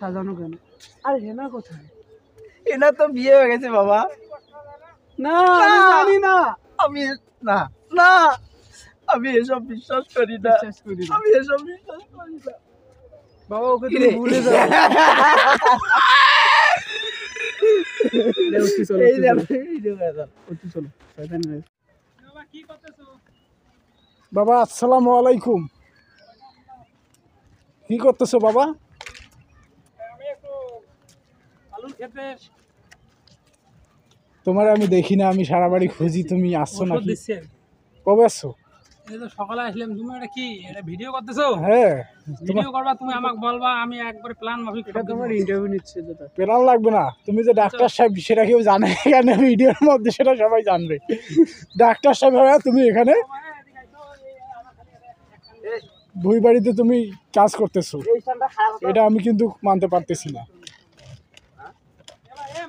সাজানো কেন? আরে হেনা কোথায়? এনা তো বিয়ে হয়ে গেছে বাবা। না আমি জানি না। আমি না না আমি এসব বিশ্বাস করি না। বিশ্বাস করি না আমি এসব বিশ্বাস করি না বাবা, ওকে তুমি ভুলে যাও। এই যে এই যে চলো শয়তান রে। বাবা কি করতেছো? বাবা আসসালামু আলাইকুম। কি করতেছো বাবা? আমি একটু আলুর ক্ষেতে তোমার আমি দেখি না, আমি সারা বাড়ি খুঁজি, তুমি আসছো না। কবে আসছো? এই তো সকালে আসলাম। তুমি এটা কি এটা ভিডিও করতেছো? হ্যাঁ, ভিডিও করবা, তুমি আমাকে বলবা, আমি একবার প্ল্যান মাফিক এটা তোমার ইন্টারভিউ নিচ্ছে যেটা। পেলাম লাগবে না, তুমি যে ডাক্তার সাহেব সেটা কেউ জানে এখানে ভিডিওর মধ্যে, সেটা সবাই জানবে। ডাক্তার সাহেব হবে তুমি এখানে, ভুই বাড়িতে তুমি কাজ করতেছো, এটা আমি কিন্তু মানতে পারতেছি না।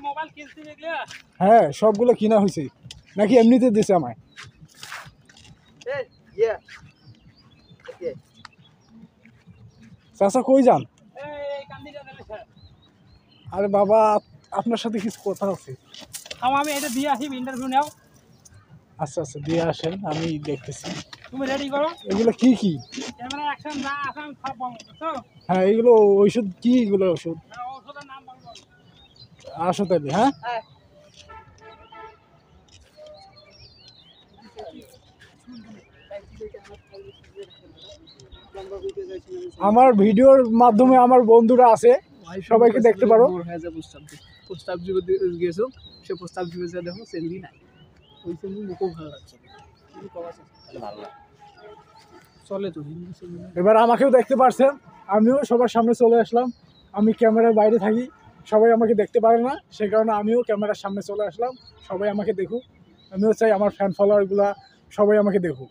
মোবাইল কিনছি দেখলা? হ্যাঁ, সবগুলো কিনা হয়েছে নাকি এমনিতে দিছে আমায়? চাচা কই যান? এই কান্দিটা দেবে স্যার। আরে বাবা, আপনার সাথে কিছু কথা আছে। আমি এটা দিয়ে আসি, ইন্টারভিউ নাও। আচ্ছা আচ্ছা, দিয়ে আসেন, আমি দেখতেছি। তুমি রেডি করো। এগুলো কি কি? ক্যামেরা অ্যাকশন যা আছে আমি সব বলবো। হ্যাঁ, এগুলো ওষুধ কি? এগুলো ওষুধ? ওষুধের নাম বলবো। আসো তাহলে। হ্যাঁ, আমার ভিডিওর মাধ্যমে আমার বন্ধুরা আছে, সবাইকে দেখতে পারো। প্রস্তাব গিয়েছো, সে প্রস্তাব দিয়েছে, দেখো সেলফি নাই, ওই সেলফি মুখও ভালো লাগছে। চলে তো এবার আমাকেও দেখতে পারছেন, আমিও সবার সামনে চলে আসলাম। আমি ক্যামেরার বাইরে থাকি, সবাই আমাকে দেখতে পারে না, সেই কারণে আমিও ক্যামেরার সামনে চলে আসলাম। সবাই আমাকে দেখুক, আমিও চাই আমার ফ্যান ফলোয়ারগুলা সবাই আমাকে দেখুক।